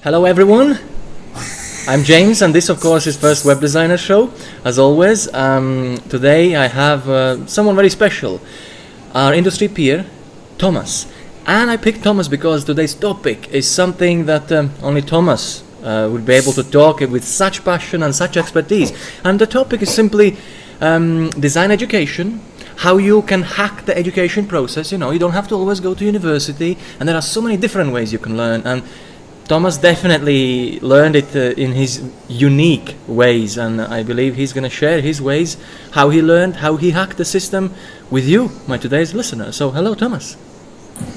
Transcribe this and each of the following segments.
Hello everyone, I'm James and this of course is First Web Designer Show. As always, today I have someone very special, our industry peer, Thomas. And I picked Thomas because today's topic is something that only Thomas would be able to talk with such passion and such expertise. And the topic is simply design education, how you can hack the education process. You know, you don't have to always go to university, and there are so many different ways you can learn. And Thomas definitely learned it in his unique ways, and I believe he's going to share his ways, how he learned, how he hacked the system with you, my today's listener. So, hello, Thomas.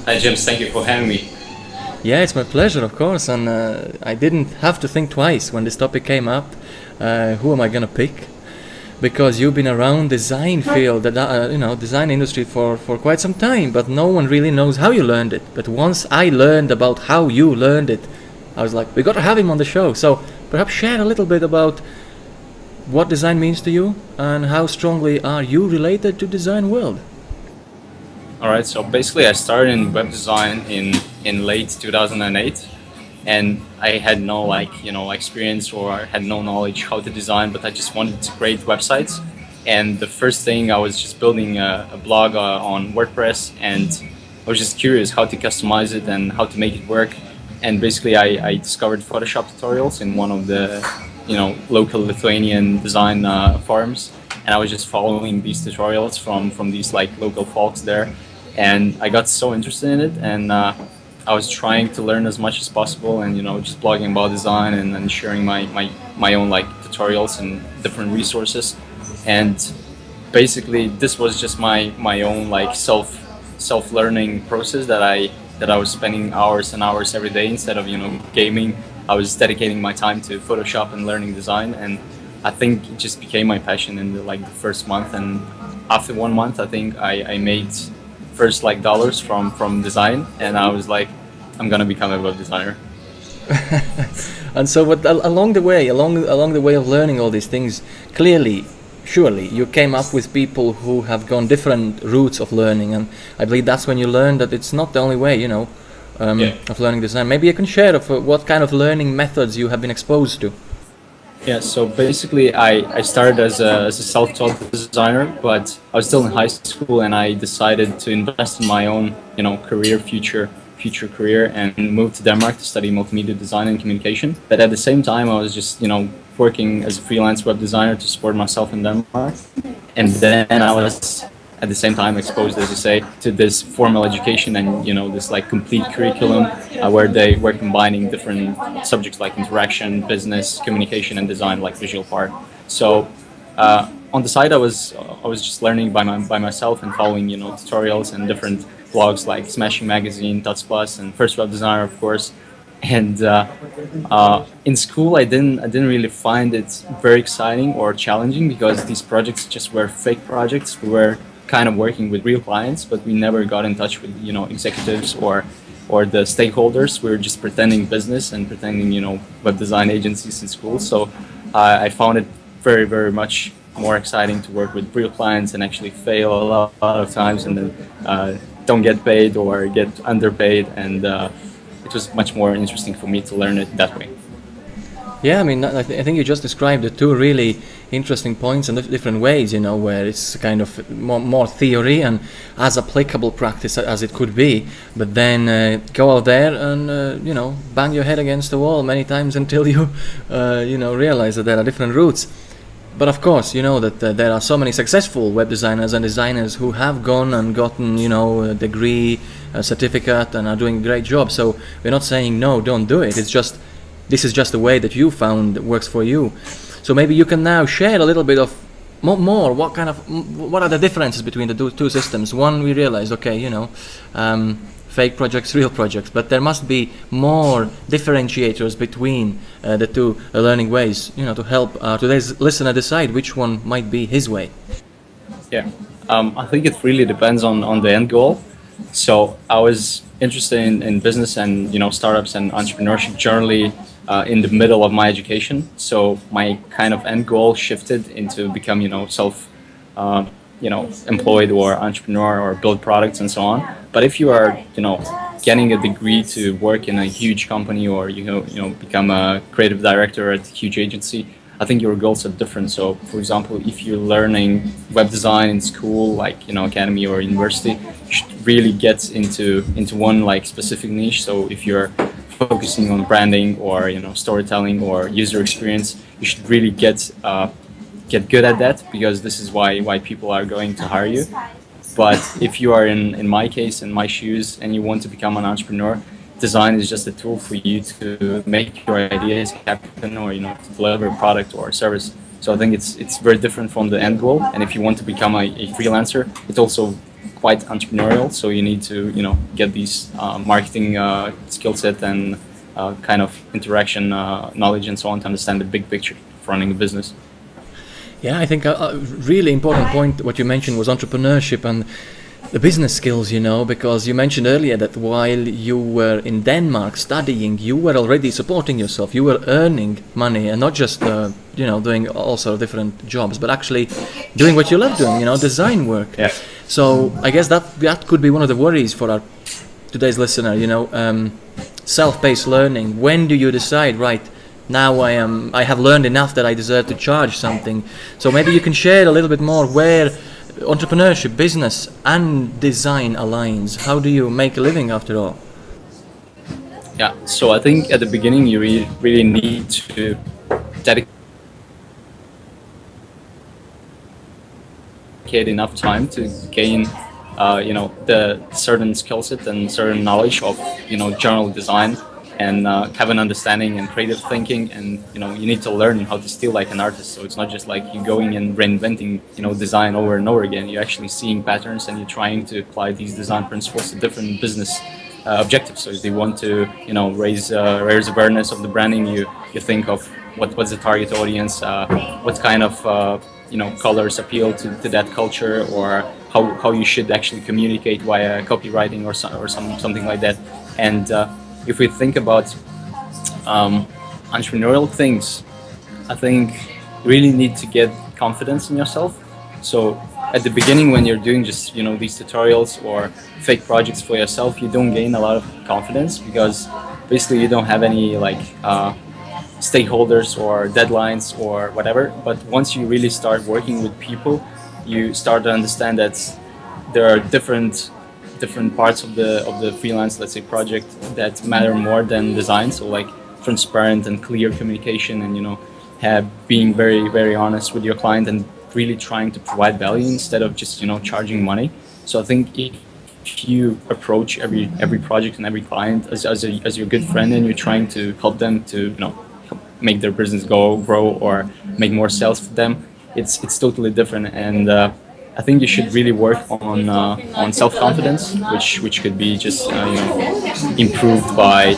Hi, James. Thank you for having me. Yeah, it's my pleasure, of course, and I didn't have to think twice when this topic came up. Who am I going to pick? Because you've been around design field, design industry for quite some time, but no one really knows how you learned it. But once I learned about how you learned it, I was like, we got to have him on the show. So perhaps share a little bit about what design means to you and how strongly are you related to design world. All right. So basically, I started in web design in late 2008, and I had no experience or had no knowledge how to design, but I just wanted to create websites. And the first thing, I was just building a blog on WordPress, and I was just curious how to customize it and how to make it work. And basically, I discovered Photoshop tutorials in one of the local Lithuanian design forums, and I was just following these tutorials from these local folks there, and I got so interested in it, and I was trying to learn as much as possible, and just blogging about design and sharing my own tutorials and different resources. And basically, this was just my own self learning process that I was spending hours and hours every day instead of gaming. I was dedicating my time to Photoshop and learning design, and I think it just became my passion in the first month. And after 1 month, I think I made first dollars from design, and I was like, I'm gonna become a web designer. And so, what along the way of learning all these things, clearly, surely, you came up with people who have gone different routes of learning, and I believe that's when you learned that it's not the only way, of learning design. Maybe you can share of what kind of learning methods you have been exposed to. Yeah, so basically I started as a self-taught designer, but I was still in high school, and I decided to invest in my own, future career, and moved to Denmark to study multimedia design and communication. But at the same time, I was just, working as a freelance web designer to support myself in Denmark. And then I was at the same time exposed, as you say, to this formal education and, this complete curriculum where they were combining different subjects like interaction, business, communication, and design, like visual part. So on the side, I was just learning by myself and following, tutorials and different blogs like Smashing Magazine, Tuts Plus, and First Web Designer, of course. And in school, I didn't really find it very exciting or challenging because these projects just were fake projects. We were kind of working with real clients, but we never got in touch with executives or the stakeholders. We were just pretending business and pretending web design agencies in school. So I found it very, very much more exciting to work with real clients and actually fail a lot of times, and then don't get paid or get underpaid, and it was much more interesting for me to learn it that way. Yeah, I mean, I think you just described the two really interesting points and different ways, where it's kind of more theory and as applicable practice as it could be, but then go out there and, bang your head against the wall many times until you, realize that there are different routes. But of course, that there are so many successful web designers and designers who have gone and gotten, a degree, a certificate, and are doing a great job. So we're not saying, no, don't do it. It's just, this is just the way that you found works for you. So maybe you can now share a little bit of more. What are the differences between the two systems? One, we realized, fake projects, real projects, but there must be more differentiators between the two learning ways, to help today's listener decide which one might be his way. Yeah, I think it really depends on the end goal. So I was interested in business and startups and entrepreneurship generally in the middle of my education. So my kind of end goal shifted into become self employed or entrepreneur or build products and so on. But if you are, getting a degree to work in a huge company, or become a creative director at a huge agency, I think your goals are different. So, for example, if you're learning web design in school, like academy or university, you should really get into one like specific niche. So, if you're focusing on branding or storytelling or user experience, you should really get good at that, because this is why people are going to hire you. But if you are in my case, in my shoes, and you want to become an entrepreneur, design is just a tool for you to make your ideas happen, or to deliver a product or a service. So I think it's very different from the end goal. And if you want to become a freelancer, it's also quite entrepreneurial. So you need to get these marketing skill set and kind of interaction knowledge and so on to understand the big picture of running a business. Yeah, I think a really important point what you mentioned was entrepreneurship and the business skills, because you mentioned earlier that while you were in Denmark studying, you were already supporting yourself. You were earning money, and not just, doing all sort of different jobs, but actually doing what you love doing, design work. Yeah. So I guess that could be one of the worries for our today's listener, self-paced learning. When do you decide, right, now I have learned enough that I deserve to charge something? So maybe you can share a little bit more where entrepreneurship, business and design aligns. How do you make a living after all? Yeah, so I think at the beginning you really need to dedicate enough time to gain the certain skill set and certain knowledge of general design, and have an understanding and creative thinking, and you need to learn how to steal like an artist. So it's not just like you going and reinventing design over and over again. You're actually seeing patterns, and you're trying to apply these design principles to different business objectives. So if they want to raise awareness of the branding, you think of what's the target audience, what kind of colors appeal to that culture, or how you should actually communicate via copywriting or something like that. And if we think about entrepreneurial things, I think you really need to get confidence in yourself. So at the beginning, when you're doing just these tutorials or fake projects for yourself, you don't gain a lot of confidence, because basically you don't have any stakeholders or deadlines or whatever. But once you really start working with people, you start to understand that there are different parts of the freelance, let's say, project that matter more than design. So like transparent and clear communication, and being very, very honest with your client, and really trying to provide value instead of just charging money. So I think if you approach every project and every client as your good friend, and you're trying to help them to make their business grow or make more sales for them, it's totally different. And I think you should really work on self-confidence, which could be just improved by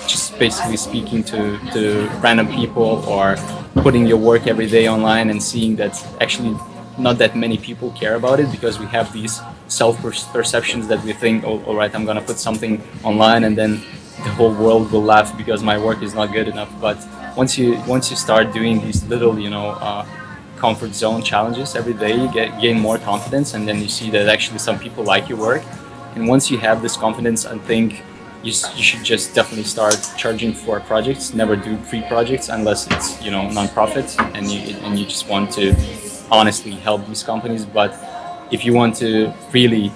just basically speaking to random people, or putting your work every day online and seeing that actually not that many people care about it, because we have these self-perceptions that we think, oh, all right, I'm gonna put something online and then the whole world will laugh because my work is not good enough. But once you start doing these little comfort zone challenges every day, you gain more confidence, and then you see that actually some people like your work. And once you have this confidence, I think you should just definitely start charging for projects. Never do free projects unless it's non-profit, and you just want to honestly help these companies. But if you want to really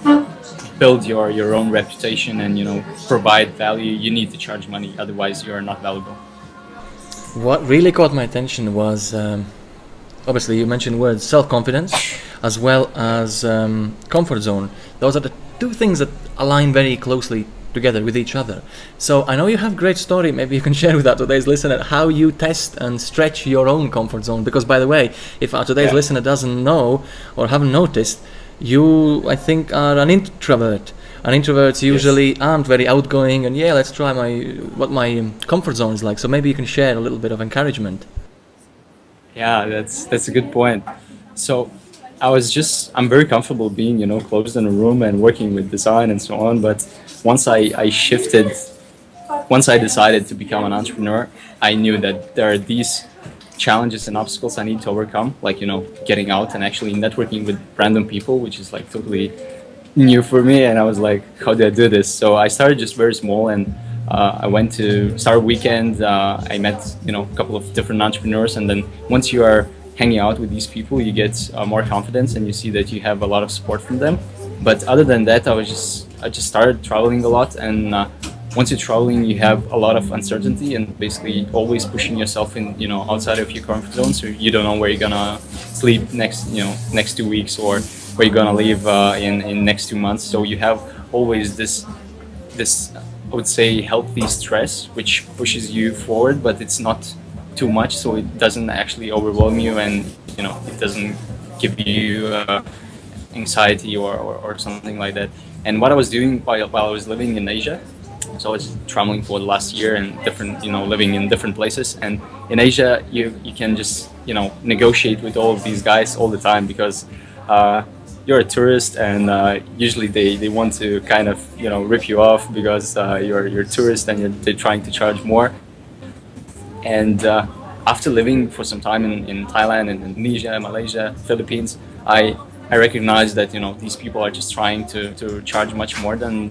build your own reputation and provide value, you need to charge money, otherwise you are not valuable. What really caught my attention was obviously you mentioned words self-confidence as well as comfort zone. Those are the two things that align very closely together with each other. So I know you have a great story, maybe you can share with our today's listener how you test and stretch your own comfort zone. Because by the way, if our today's listener doesn't know or haven't noticed, you, I think, are an introvert. And introverts usually aren't very outgoing, and let's try what my comfort zone is like. So maybe you can share a little bit of encouragement. Yeah, that's a good point. So I'm very comfortable being, closed in a room and working with design and so on. But once I decided to become an entrepreneur, I knew that there are these challenges and obstacles I need to overcome, like getting out and actually networking with random people, which is like totally new for me. And I was like, how do I do this? So I started just very small, and I went to Start Weekend. I met a couple of different entrepreneurs, and then once you are hanging out with these people, you get more confidence, and you see that you have a lot of support from them. But other than that, I just started traveling a lot, and once you're traveling, you have a lot of uncertainty, and basically always pushing yourself in outside of your comfort zone. So you don't know where you're gonna sleep next 2 weeks, or where you're gonna live in next 2 months. So you have always this I would say healthy stress, which pushes you forward, but it's not too much, so it doesn't actually overwhelm you, and it doesn't give you anxiety or something like that. And what I was doing while I was living in Asia, so I was traveling for the last year and living in different places. And in Asia, you can just negotiate with all of these guys all the time, because you're a tourist, and usually they want to kind of rip you off because you're a tourist, and they're trying to charge more. And after living for some time in Thailand and Indonesia, Malaysia, Philippines, I recognized that these people are just trying to charge much more than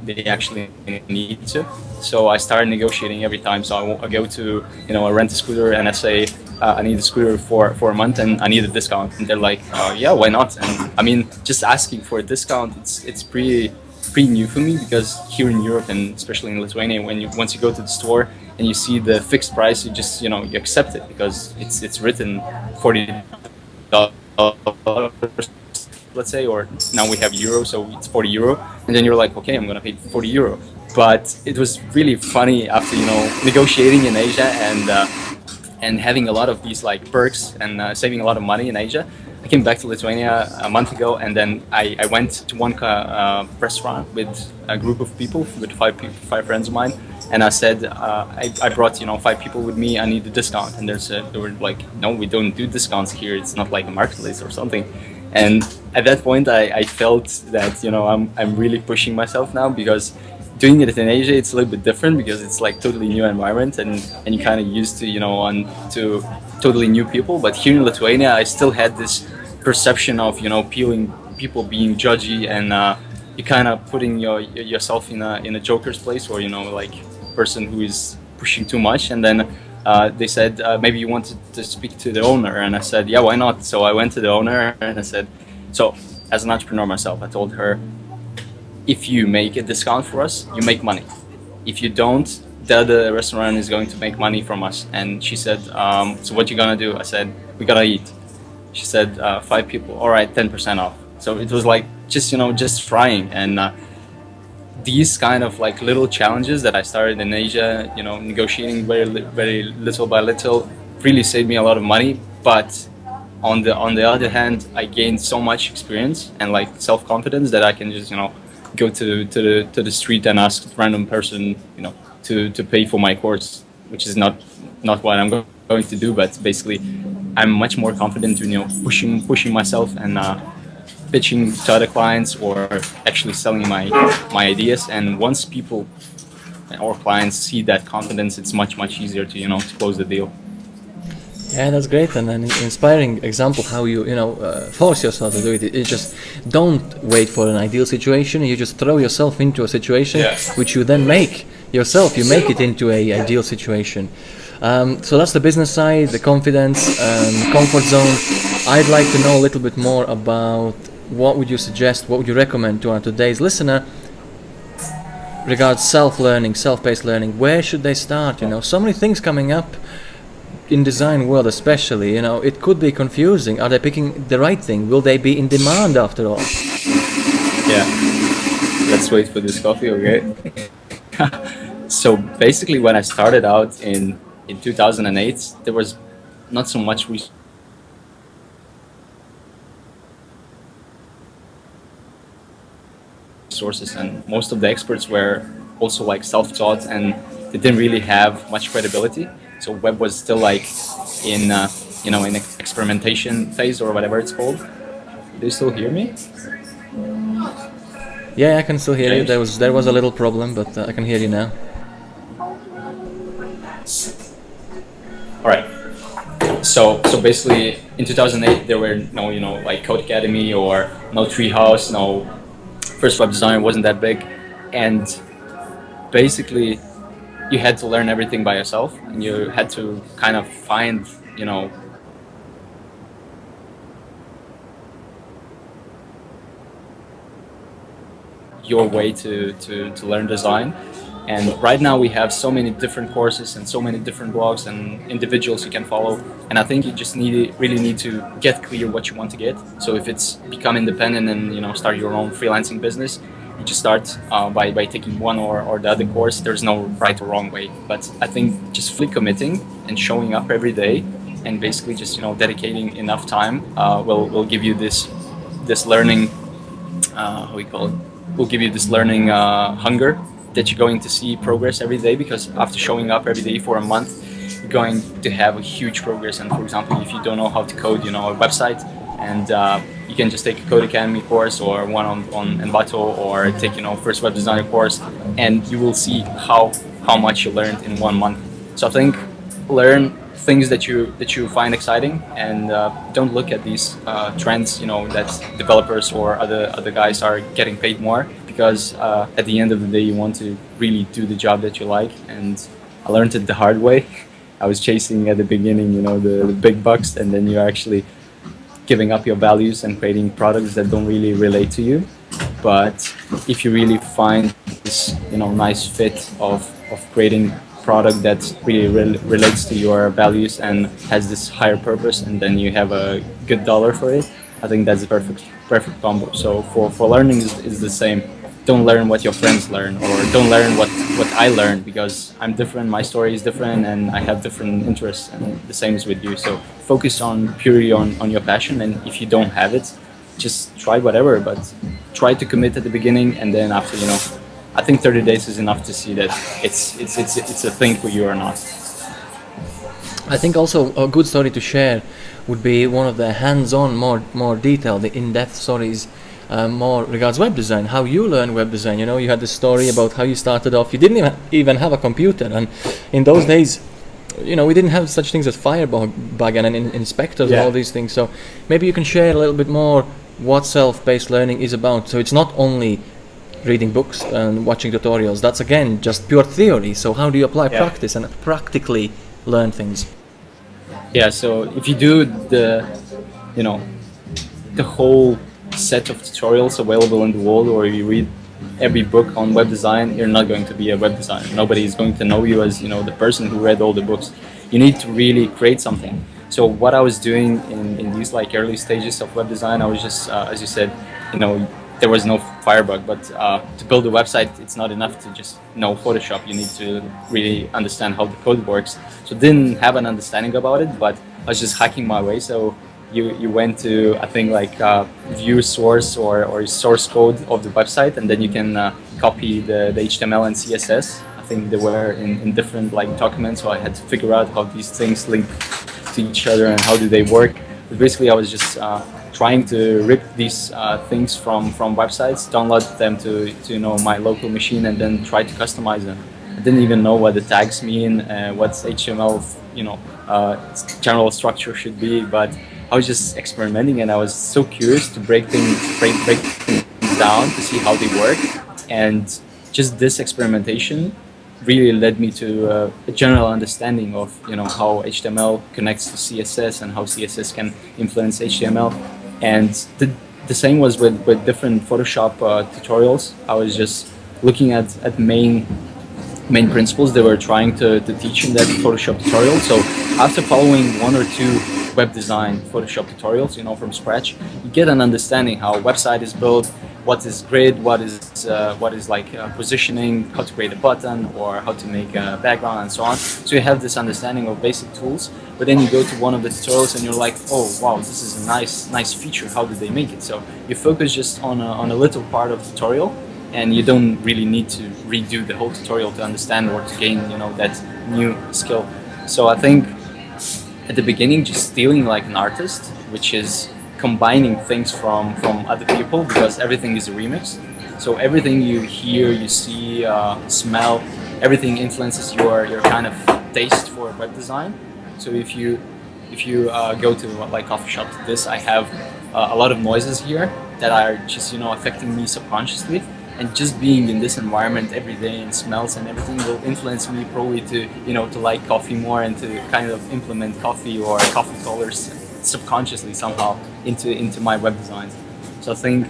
they actually need to. So I started negotiating every time. So I go to I rent a scooter, and I say I need a scooter for a month, and I need a discount. And they're like, yeah, why not? And I mean, just asking for a discount, it's pretty new for me, because here in Europe, and especially in Lithuania, once you go to the store and you see the fixed price, you just you accept it, because it's written $40, let's say, or now we have euro, so it's €40, and then you're like, okay, I'm gonna pay €40. But it was really funny after negotiating in Asia, and having a lot of these like perks, and saving a lot of money in Asia. I came back to Lithuania a month ago, and then I went to one restaurant with a group of people, with five friends of mine, and I said I brought 5 people with me. I need a discount, and they were like, no, we don't do discounts here. It's not like a marketplace or something. And at that point, I felt that I'm really pushing myself now, because doing it in Asia, it's a little bit different, because it's like totally new environment, and you kind of used to to totally new people. But here in Lithuania, I still had this perception of people being judgy, and you kind of putting yourself in a joker's place, or like person who is pushing too much. And then they said, maybe you wanted to speak to the owner, and I said, yeah, why not? So I went to the owner, and I said, so as an entrepreneur myself, I told her, if you make a discount for us, you make money. If you don't, the other restaurant is going to make money from us. And she said, so what you gonna do? I said, we gotta eat. She said, 5 people, all right, 10% off. So it was like just trying. And these kind of like little challenges that I started in Asia, negotiating very little by little, really saved me a lot of money. But on the other hand, I gained so much experience and like self-confidence that I can just go to the street and ask a random person to pay for my course, which is not what I'm going to do. But basically, I'm much more confident pushing myself and pitching to other clients, or actually selling my ideas. And once people or clients see that confidence, it's much easier to close the deal. Yeah, that's great, and an inspiring example how you force yourself to do it. You just don't wait for an ideal situation. You just throw yourself into a situation, which you then make yourself. You make it into a ideal situation. So that's the business side, the confidence, comfort zone. I'd like to know a little bit more about what would you suggest, what would you recommend to our today's listener regards self-learning, self-paced learning. Where should they start? So many things coming up in design world, especially. It could be confusing. Are they picking the right thing? Will they be in demand after all? Yeah, let's wait for this coffee, okay? So basically, when I started out in 2008, there was not so much resources, and most of the experts were also like self-taught, and they didn't really have much credibility. So web was still like in in experimentation phase, or whatever it's called. Do you still hear me? Yeah, I can still hear you. There was a little problem, but I can hear you now. All right. So basically, in 2008, there were no, like Code Academy or no Treehouse, no First Web Designer wasn't that big, and basically, you had to learn everything by yourself, and you had to kind of find, your way to learn design. And right now we have so many different courses and so many different blogs and individuals you can follow. And I think you just really need to get clear what you want to get. So if it's become independent and start your own freelancing business, you just start by taking one or the other course. There's no right or wrong way. But I think just fully committing and showing up every day and basically just dedicating enough time will give you this learning. How we call it? Will give you this learning hunger that you're going to see progress every day, because after showing up every day for a month, you're going to have a huge progress. And for example, if you don't know how to code, a website, and you can just take a Code Academy course or one on Envato, or take, First Web Designer course, and you will see how much you learned in 1 month. So I think learn things that you find exciting, and don't look at these trends, that developers or other guys are getting paid more, because at the end of the day, you want to really do the job that you like. And I learned it the hard way. I was chasing at the beginning, the big bucks, and then you're actually giving up your values and creating products that don't really relate to you. But if you really find this, nice fit of creating product that really relates to your values and has this higher purpose, and then you have a good dollar for it, I think that's a perfect combo. So for learning is the same. Don't learn what your friends learn, or don't learn what I learned, because I'm different, my story is different, and I have different interests, and the same is with you. So focus purely on your passion, and if you don't have it, just try whatever, but try to commit at the beginning, and then after, I think 30 days is enough to see that it's a thing for you or not. I think also a good story to share would be one of the hands-on, more detailed, the in-depth stories, more regards web design, how you learn web design. You had the story about how you started off. You didn't even have a computer, and in those days, we didn't have such things as Firebug and inspectors and all these things. So maybe you can share a little bit more what self-paced learning is about. So it's not only reading books and watching tutorials. That's again just pure theory. So how do you apply practice and practically learn things? Yeah, so if you do the whole set of tutorials available in the world, or you read every book on web design, you're not going to be a web designer. Nobody is going to know you as the person who read all the books. You need to really create something. So what I was doing in these early stages of web design, I was just as you said, there was no Firebug, but to build a website, it's not enough to just know Photoshop. You need to really understand how the code works. So didn't have an understanding about it, but I was just hacking my way. So you went to, I think, view source or source code of the website, and then you can copy the HTML and CSS. I think they were in different documents, so I had to figure out how these things link to each other and how do they work. But basically, I was just trying to rip these things from websites, download them to my local machine, and then try to customize them. I didn't even know what the tags mean, what HTML general structure should be, but I was just experimenting, and I was so curious to break things down to see how they work. And just this experimentation really led me to a general understanding of how HTML connects to CSS and how CSS can influence HTML. And the same was with different Photoshop tutorials. I was just looking at main principles they were trying to teach in that Photoshop tutorial. So after following one or two web design Photoshop tutorials, from scratch, you get an understanding how a website is built, what is grid, what is positioning, how to create a button, or how to make a background, and so on. So you have this understanding of basic tools, but then you go to one of the tutorials and you're like, oh wow, this is a nice feature. How did they make it? So you focus just on a little part of the tutorial, and you don't really need to redo the whole tutorial to understand or to gain that new skill. So I think at the beginning, just stealing like an artist, which is combining things from other people, because everything is a remix. So everything you hear, you see, smell, everything influences your kind of taste for web design. So if you if you go to like coffee shop to this, I have a lot of noises here that are just affecting me subconsciously, and just being in this environment every day and smells and everything will influence me probably to to like coffee more and to kind of implement coffee or coffee colors subconsciously somehow into my web designs. So I think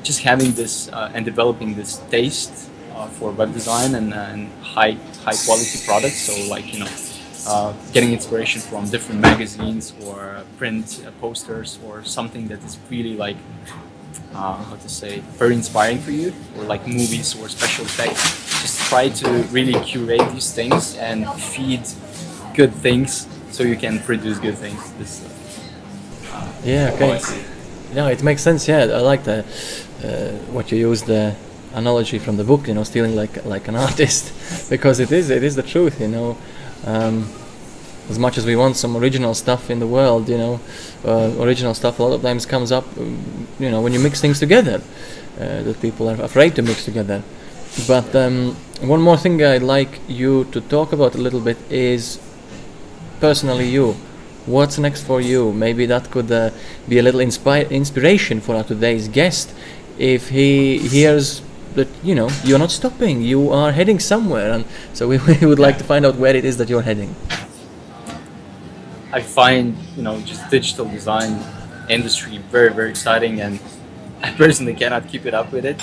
just having this and developing this taste for web design and high quality products. So like getting inspiration from different magazines or print posters or something that is really like how to say, very inspiring for you, or like movies or special effects. Just try to really curate these things and feed good things so you can produce good things. This Yeah, okay. No, it makes sense. Yeah, I like the what you use the analogy from the book. Stealing like an artist, because it is the truth. As much as we want some original stuff in the world, original stuff a lot of times comes up, when you mix things together, that people are afraid to mix together. But one more thing I'd like you to talk about a little bit is personally you. What's next for you? Maybe that could be a little inspiration for our today's guest, if he hears that you're not stopping, you are heading somewhere, and so we would like to find out where it is that you're heading. I find just digital design industry very, very exciting, and I personally cannot keep it up with it.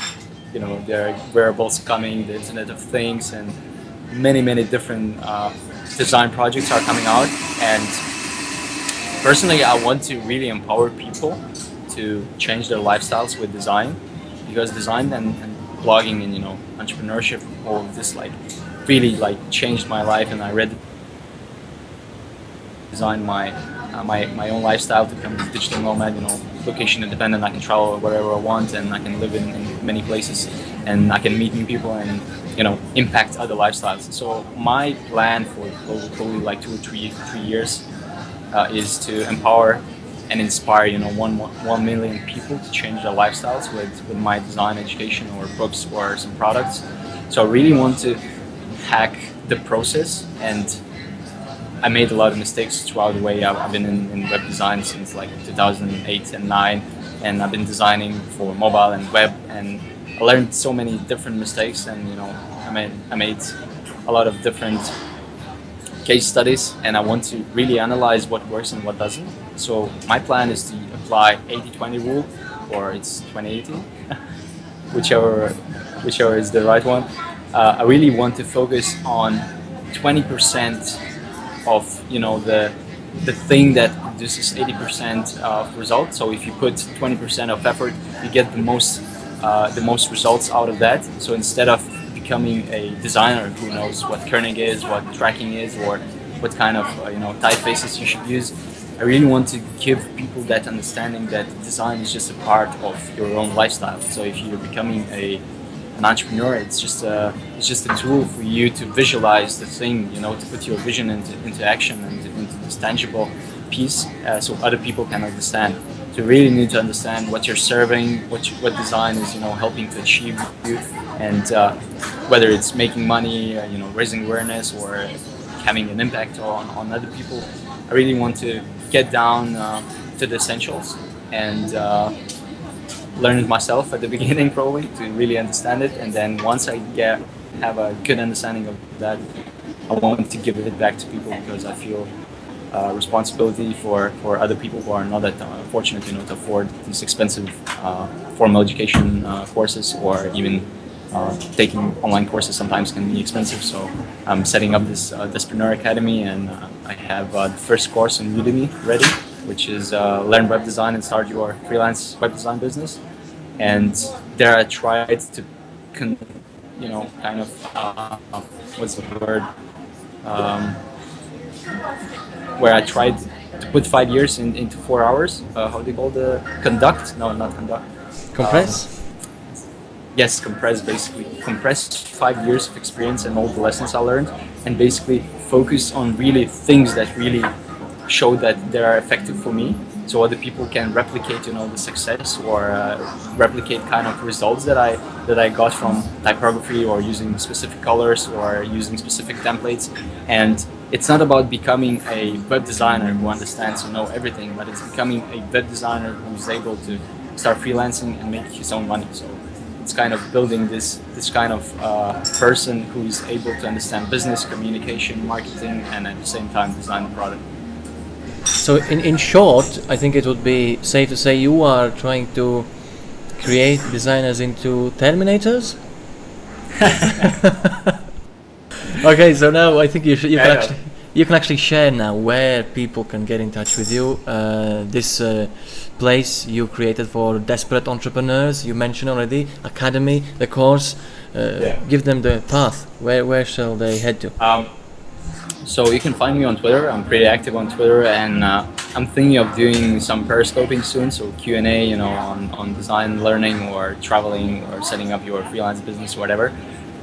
There are wearables coming, the Internet of Things, and many different design projects are coming out. And personally, I want to really empower people to change their lifestyles with design, because design and blogging and entrepreneurship, all of this really changed my life, and I read design my own lifestyle to become a digital nomad, location independent. I can travel wherever I want, and I can live in many places, and I can meet new people and impact other lifestyles. So my plan for probably 2 or 3 years is to empower and inspire 1 million people to change their lifestyles with my design education or books or some products. So I really want to hack the process, and I made a lot of mistakes throughout the way. I've been in web design since 2008 and 9, and I've been designing for mobile and web, and I learned so many different mistakes, and I made a lot of different case studies, and I want to really analyze what works and what doesn't. So my plan is to apply 80-20 rule, or it's 20-80, whichever is the right one. I really want to focus on 20% of the thing that produces 80% of results. So if you put 20% of effort, you get the most results out of that. So instead of becoming a designer who knows what kerning is, what tracking is, or what kind of typefaces you should use, I really want to give people that understanding that design is just a part of your own lifestyle. So if you're becoming an entrepreneur, it's just a tool for you to visualize the thing, to put your vision into action and into this tangible piece, so other people can understand. So you really need to understand what you're serving, what design is helping to achieve you, and whether it's making money, raising awareness, or having an impact on other people. I really want to get down to the essentials and learn it myself at the beginning, probably, to really understand it, and then once I have a good understanding of that, I want to give it back to people, because I feel responsibility for other people who are not that fortunate to afford these expensive formal education courses, or even taking online courses sometimes can be expensive. So I'm setting up this Despreneur Academy, and I have the first course on Udemy ready, which is learn web design and start your freelance web design business. And there I tried to what's the word, where I tried to put 5 years into 4 hours. How do you call the conduct? No, not conduct. Compress? Yes, compress 5 years of experience and all the lessons I learned, and basically focus on really things that really show that they are effective for me, so other people can replicate the success, or replicate kind of results that I got from typography, or using specific colors, or using specific templates, and it's not about becoming a web designer who understands everything, but it's becoming a web designer who's able to start freelancing and make his own money. So it's kind of building this kind of person who's able to understand business, communication, marketing, and at the same time design the product. So in short, I think it would be safe to say you are trying to create designers into Terminators? Okay, so now I think you can actually share now where people can get in touch with you. This place you created for desperate entrepreneurs, you mentioned already, Academy, the course. Give them the path. Where shall they head to? So you can find me on Twitter. I'm pretty active on Twitter, and I'm thinking of doing some periscoping soon. So Q&A, on design, learning, or traveling, or setting up your freelance business, or whatever.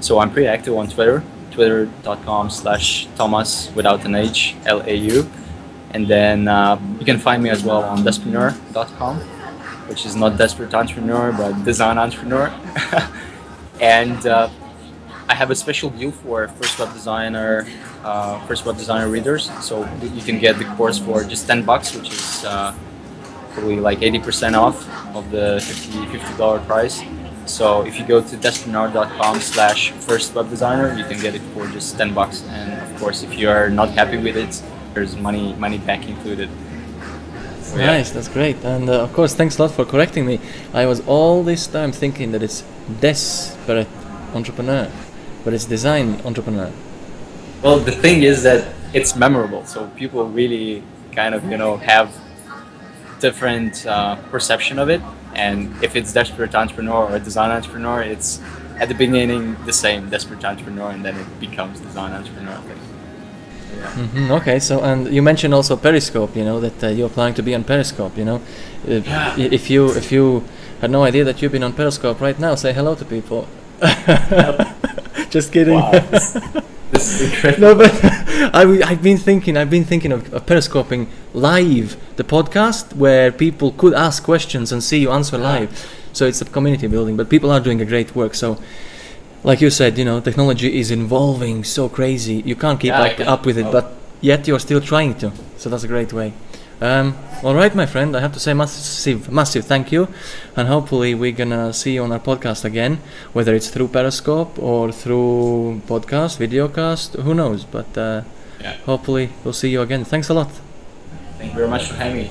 So I'm pretty active on Twitter. Twitter.com/Thomas without an H, LAU, and then you can find me as well on Despreneur.com, which is not desperate entrepreneur but design entrepreneur. And I have a special deal for first web designer readers. So you can get the course for just $10, which is probably like 80% off of the $50 price. So if you go to Despreneur.com/firstwebdesigner, you can get it for just $10. And of course, if you are not happy with it, there's money back included. So, yeah. Nice, that's great. And of course, thanks a lot for correcting me. I was all this time thinking that it's desperate entrepreneur, but it's design entrepreneur. Well, the thing is that it's memorable, so people really kind of have different perception of it. And if it's desperate entrepreneur or design entrepreneur, it's at the beginning the same, desperate entrepreneur, and then it becomes design entrepreneur. Yeah. Mm-hmm, okay, so and you mentioned also Periscope, that you're planning to be on Periscope. If you had no idea that you've been on Periscope right now, say hello to people. Just kidding. Wow, this is incredible. No, but I've been thinking of periscoping live the podcast where people could ask questions and see you answer live. So it's a community building, but people are doing a great work. So, like you said, technology is evolving so crazy. You can't keep up with it, but yet you're still trying to. So that's a great way. All right, my friend, I have to say massive thank you, and hopefully we're gonna see you on our podcast again, whether it's through Periscope or through podcast, videocast, who knows, but hopefully we'll see you again. Thank you a lot. Thank you very much for having me.